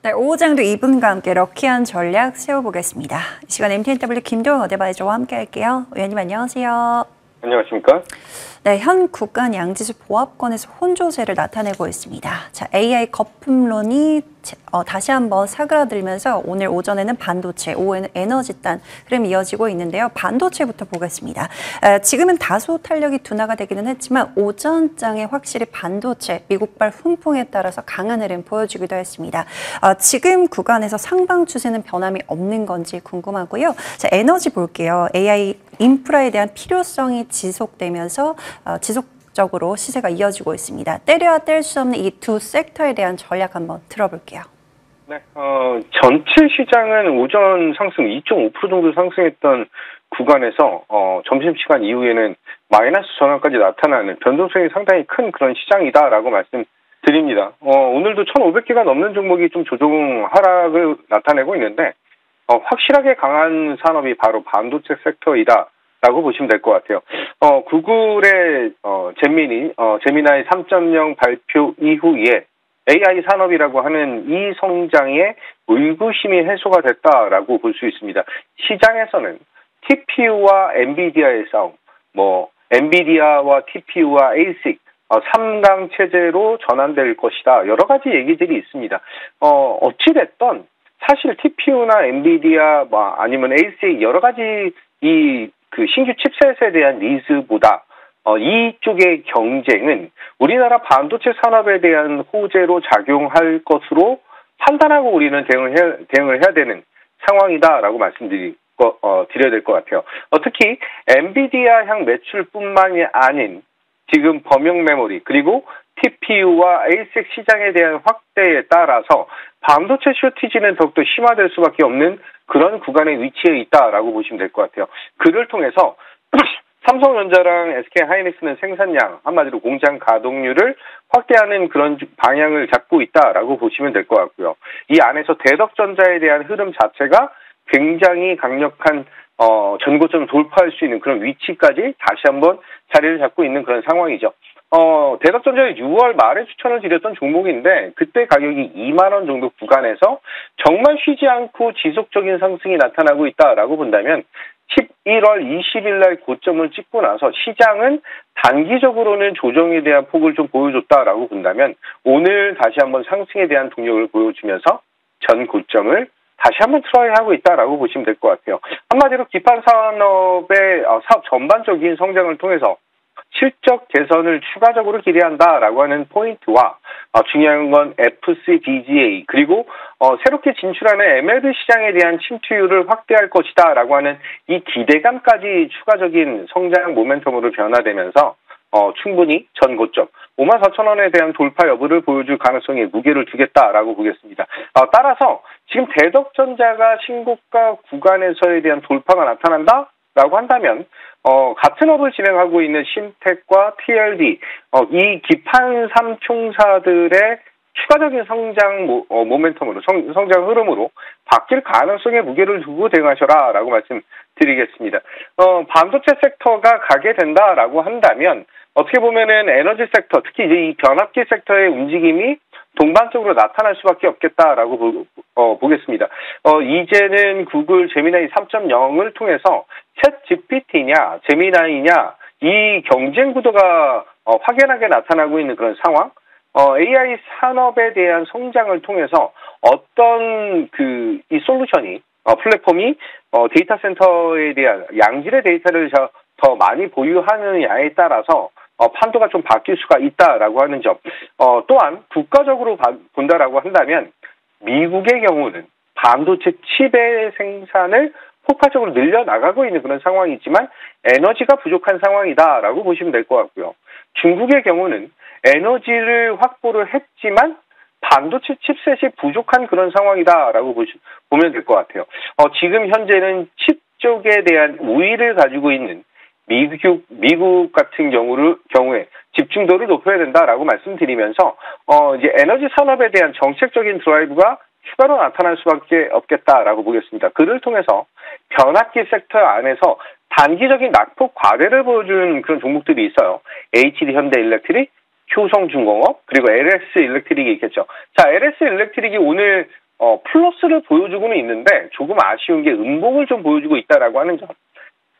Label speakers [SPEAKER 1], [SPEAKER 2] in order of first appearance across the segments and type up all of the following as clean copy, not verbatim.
[SPEAKER 1] 네, 오후장도 이분과 함께 럭키한 전략 세워보겠습니다. 이 시간 MTNW 김도영 어드바이저와 함께 할게요. 의원님 안녕하세요.
[SPEAKER 2] 안녕하십니까?
[SPEAKER 1] 네, 현 구간 양지수 보합권에서 혼조세를 나타내고 있습니다. 자, AI 거품론이 다시 한번 사그라들면서 오늘 오전에는 반도체, 오후에는 에너지단 흐름이 이어지고 있는데요. 반도체부터 보겠습니다. 지금은 다소 탄력이 둔화가 되기는 했지만 오전장에 확실히 반도체, 미국발 훈풍에 따라서 강한 흐름 보여주기도 했습니다. 지금 구간에서 상방 추세는 변함이 없는 건지 궁금하고요. 자, 에너지 볼게요. AI 인프라에 대한 필요성이 지속되면서 지속적으로 시세가 이어지고 있습니다. 때려야 뗄 수 없는 이 두 섹터에 대한 전략 한번 들어볼게요.
[SPEAKER 2] 네, 전체 시장은 오전 상승 2.5% 정도 상승했던 구간에서 점심시간 이후에는 마이너스 전환까지 나타나는 변동성이 상당히 큰 그런 시장이다라고 말씀드립니다. 오늘도 1,500개가 넘는 종목이 좀 조정 하락을 나타내고 있는데 확실하게 강한 산업이 바로 반도체 섹터이다. 라고 보시면 될 것 같아요. 구글의 제미나이 3.0 발표 이후에 AI 산업이라고 하는 이 성장의 의구심이 해소가 됐다라고 볼 수 있습니다. 시장에서는 TPU와 엔비디아의 싸움, 엔비디아와 TPU와 ASIC 3강 체제로 전환될 것이다. 여러 가지 얘기들이 있습니다. 어찌됐든 사실 TPU나 엔비디아 아니면 ASIC 여러 가지 그 신규 칩셋에 대한 니즈보다 이쪽의 경쟁은 우리나라 반도체 산업에 대한 호재로 작용할 것으로 판단하고 우리는 대응을 해야 되는 상황이다라고 드려야 될 것 같아요. 특히 엔비디아 향 매출뿐만이 아닌 지금 범용 메모리 그리고 TPU와 ASIC 시장에 대한 확대에 따라서 반도체 쇼티지는 더욱더 심화될 수밖에 없는 그런 구간에 위치해 있다라고 보시면 될 것 같아요. 그를 통해서 삼성전자랑 SK하이닉스는 생산량, 한마디로 공장 가동률을 확대하는 그런 방향을 잡고 있다라고 보시면 될 것 같고요. 이 안에서 대덕전자에 대한 흐름 자체가 굉장히 강력한 전고점을 돌파할 수 있는 그런 위치까지 다시 한번 자리를 잡고 있는 그런 상황이죠. 대덕전자의 6월 말에 추천을 드렸던 종목인데 그때 가격이 2만 원 정도 구간에서 정말 쉬지 않고 지속적인 상승이 나타나고 있다라고 본다면 11월 20일 날 고점을 찍고 나서 시장은 단기적으로는 조정에 대한 폭을 좀 보여줬다라고 본다면 오늘 다시 한번 상승에 대한 동력을 보여주면서 전 고점을 다시 한번 트라이하고 있다라고 보시면 될 것 같아요. 한마디로 기판 산업의 사업 전반적인 성장을 통해서 실적 개선을 추가적으로 기대한다라고 하는 포인트와 중요한 건 FCBGA 그리고 새롭게 진출하는 MLB 시장에 대한 침투율을 확대할 것이다라고 하는 이 기대감까지 추가적인 성장 모멘텀으로 변화되면서 충분히 전 고점 54,000원에 대한 돌파 여부를 보여줄 가능성에 무게를 두겠다라고 보겠습니다. 따라서 지금 대덕전자가 신고가 구간에서에 대한 돌파가 나타난다라고 한다면 같은 업을 진행하고 있는 신텍과 TLD 이 기판 3총사들의 추가적인 성장 모멘텀으로 성장 흐름으로 바뀔 가능성에 무게를 두고 대응하셔라라고 말씀드리겠습니다. 반도체 섹터가 가게 된다라고 한다면 어떻게 보면은 에너지 섹터, 특히 이제 이 변압기 섹터의 움직임이 동반적으로 나타날 수밖에 없겠다라고 보겠습니다. 이제는 구글 제미나이 3.0을 통해서 챗 GPT냐, 제미나이냐 이 경쟁 구도가 확연하게 나타나고 있는 그런 상황. AI 산업에 대한 성장을 통해서 어떤 이 솔루션이 플랫폼이 데이터 센터에 대한 양질의 데이터를 더 많이 보유하느냐에 따라서 판도가 좀 바뀔 수가 있다라고 하는 점. 또한 국가적으로 본다라고 한다면 미국의 경우는 반도체 칩의 생산을 폭발적으로 늘려나가고 있는 그런 상황이지만 에너지가 부족한 상황이다라고 보시면 될 것 같고요. 중국의 경우는 에너지를 확보를 했지만 반도체 칩셋이 부족한 그런 상황이다라고 보면 될 것 같아요. 지금 현재는 칩 쪽에 대한 우위를 가지고 있는 미국 같은 경우에 집중도를 높여야 된다라고 말씀드리면서 이제 에너지 산업에 대한 정책적인 드라이브가 추가로 나타날 수밖에 없겠다라고 보겠습니다. 그를 통해서 변압기 섹터 안에서 단기적인 낙폭 과대를 보여주는 그런 종목들이 있어요. HD 현대일렉트릭, 효성중공업, 그리고 LS 일렉트릭이 있겠죠. 자, LS 일렉트릭이 오늘 플러스를 보여주고는 있는데 조금 아쉬운 게 음봉을 좀 보여주고 있다라고 하는 점.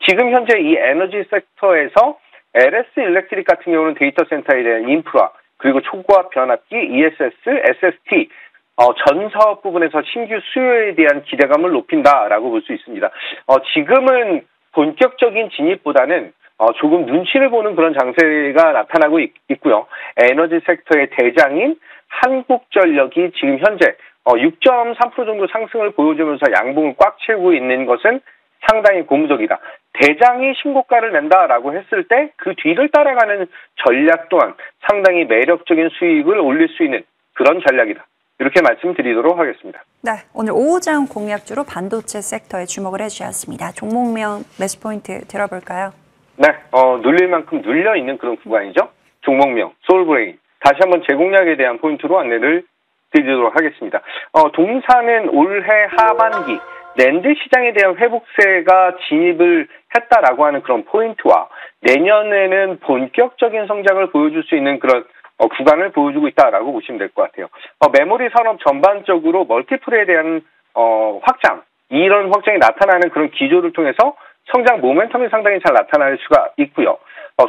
[SPEAKER 2] 지금 현재 이 에너지 섹터에서 LS 일렉트릭 같은 경우는 데이터 센터에 대한 인프라, 그리고 초고압 변압기, ESS, SST, 전 사업 부분에서 신규 수요에 대한 기대감을 높인다라고 볼 수 있습니다. 지금은 본격적인 진입보다는 조금 눈치를 보는 그런 장세가 나타나고 있고요. 에너지 섹터의 대장인 한국전력이 지금 현재 6.3% 정도 상승을 보여주면서 양봉을 꽉 채우고 있는 것은 상당히 고무적이다. 대장이 신고가를 낸다라고 했을 때 그 뒤를 따라가는 전략 또한 상당히 매력적인 수익을 올릴 수 있는 그런 전략이다. 이렇게 말씀드리도록 하겠습니다.
[SPEAKER 1] 네, 오늘 5장 공략주로 반도체 섹터에 주목을 해주셨습니다. 종목명 매수 포인트 들어볼까요?
[SPEAKER 2] 네, 눌릴 만큼 눌려 있는 그런 구간이죠. 종목명 솔브레인. 다시 한번 재공략에 대한 포인트로 안내를 드리도록 하겠습니다. 동사는 올해 하반기 낸드 시장에 대한 회복세가 진입을 했다라고 하는 그런 포인트와 내년에는 본격적인 성장을 보여줄 수 있는 그런 구간을 보여주고 있다라고 보시면 될 것 같아요. 메모리 산업 전반적으로 멀티플에 대한 확장, 이런 확장이 나타나는 그런 기조를 통해서 성장 모멘텀이 상당히 잘 나타날 수가 있고요.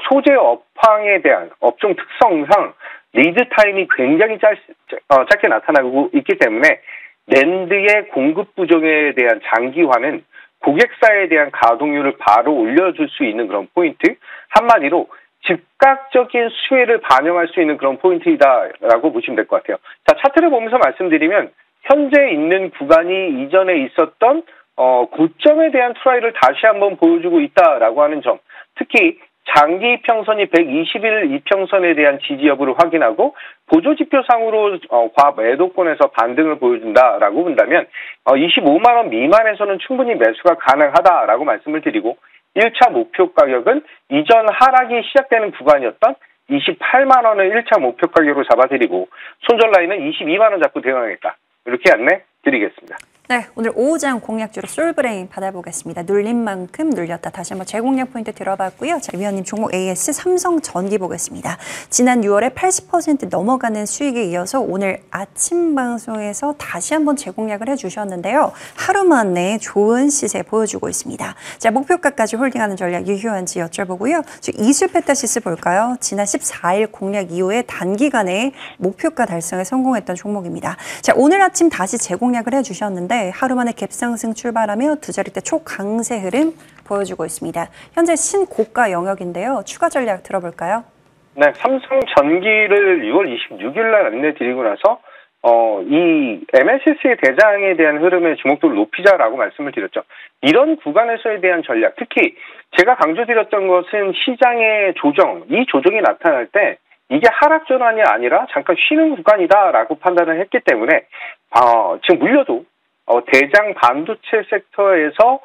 [SPEAKER 2] 소재 업황에 대한 업종 특성상 리드 타임이 굉장히 짧게 나타나고 있기 때문에 낸드의 공급 부족에 대한 장기화는 고객사에 대한 가동률을 바로 올려줄 수 있는 그런 포인트, 한마디로 즉각적인 수혜를 반영할 수 있는 그런 포인트이다라고 보시면 될 것 같아요. 자, 차트를 보면서 말씀드리면 현재 있는 구간이 이전에 있었던 고점에 대한 트라이를 다시 한번 보여주고 있다라고 하는 점, 특히 장기 이평선이 120일 이평선에 대한 지지 여부를 확인하고 보조지표상으로 과매도권에서 반등을 보여준다라고 본다면 25만 원 미만에서는 충분히 매수가 가능하다라고 말씀을 드리고 1차 목표 가격은 이전 하락이 시작되는 구간이었던 28만 원을 1차 목표 가격으로 잡아드리고 손절 라인은 22만 원 잡고 대응하겠다. 이렇게 안내 드리겠습니다.
[SPEAKER 1] 네, 오늘 5장 공략주로 솔브레인 받아보겠습니다. 눌린 만큼 눌렸다. 다시 한번 재공략 포인트 들어봤고요. 자, 위원님 종목 AS 삼성전기 보겠습니다. 지난 6월에 80% 넘어가는 수익에 이어서 오늘 아침 방송에서 다시 한번 재공략을 해주셨는데요. 하루 만에 좋은 시세 보여주고 있습니다. 자, 목표가까지 홀딩하는 전략 유효한지 여쭤보고요. 이수페타시스 볼까요? 지난 14일 공략 이후에 단기간에 목표가 달성에 성공했던 종목입니다. 자, 오늘 아침 다시 재공략을 해주셨는데 하루 만에 갭상승 출발하며 두 자릿대 초강세 흐름 보여주고 있습니다. 현재 신고가 영역인데요. 추가 전략 들어볼까요?
[SPEAKER 2] 네, 삼성전기를 6월 26일 날 안내드리고 나서 이 MLCC의 대장에 대한 흐름의 주목도를 높이자라고 말씀을 드렸죠. 이런 구간에서에 대한 전략, 특히 제가 강조드렸던 것은 시장의 조정, 이 조정이 나타날 때 이게 하락 전환이 아니라 잠깐 쉬는 구간이다라고 판단을 했기 때문에 지금 물려도 대장 반도체 섹터에서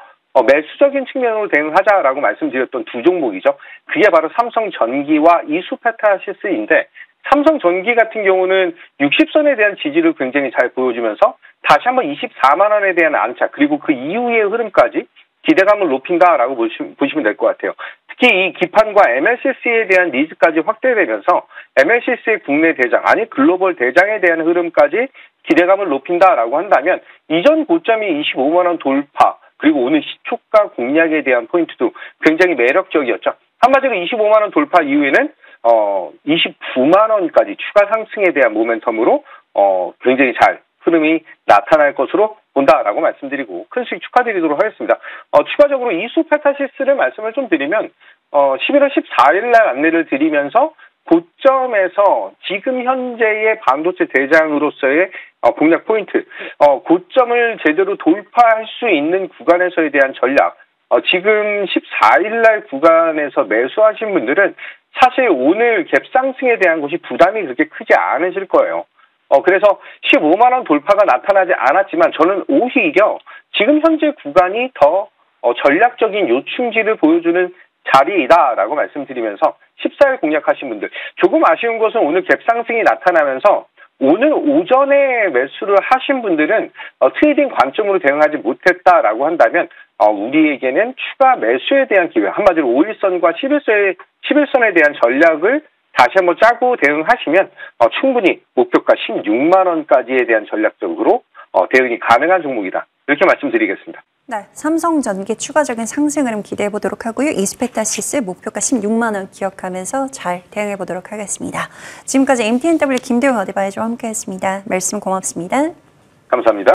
[SPEAKER 2] 매수적인 측면으로 대응하자라고 말씀드렸던 두 종목이죠. 그게 바로 삼성전기와 이수페타시스인데 삼성전기 같은 경우는 60선에 대한 지지를 굉장히 잘 보여주면서 다시 한번 24만 원에 대한 안착, 그리고 그 이후의 흐름까지 기대감을 높인다라고 보시면 될 것 같아요. 특히 이 기판과 MLCC에 대한 니즈까지 확대되면서 MLCC의 국내 대장, 아니 글로벌 대장에 대한 흐름까지 기대감을 높인다라고 한다면 이전 고점이 25만 원 돌파, 그리고 오늘 시초가 공략에 대한 포인트도 굉장히 매력적이었죠. 한마디로 25만 원 돌파 이후에는 29만 원까지 추가 상승에 대한 모멘텀으로 굉장히 잘 흐름이 나타날 것으로 본다라고 말씀드리고 큰 수익 축하드리도록 하겠습니다. 추가적으로 이수페타시스를 말씀을 좀 드리면 11월 14일 날 안내를 드리면서 고점에서 지금 현재의 반도체 대장으로서의 공략 포인트, 고점을 제대로 돌파할 수 있는 구간에서에 대한 전략, 지금 14일 날 구간에서 매수하신 분들은 사실 오늘 갭상승에 대한 것이 부담이 그렇게 크지 않으실 거예요. 그래서 15만 원 돌파가 나타나지 않았지만 저는 오히려 지금 현재 구간이 더 전략적인 요충지를 보여주는 자리이다라고 말씀드리면서 14일 공략하신 분들, 조금 아쉬운 것은 오늘 갭상승이 나타나면서 오늘 오전에 매수를 하신 분들은 트레이딩 관점으로 대응하지 못했다라고 한다면 우리에게는 추가 매수에 대한 기회, 한마디로 5일선과 11선에 대한 전략을 다시 한번 짜고 대응하시면 충분히 목표가 16만 원까지에 대한 전략적으로 대응이 가능한 종목이다. 이렇게 말씀드리겠습니다.
[SPEAKER 1] 네, 삼성전기 추가적인 상승 흐름 기대해 보도록 하고요. 이스페타시스 목표가 16만 원 기억하면서 잘 대응해 보도록 하겠습니다. 지금까지 MTNW 김대웅 어드바이저와 함께했습니다. 말씀 고맙습니다.
[SPEAKER 2] 감사합니다.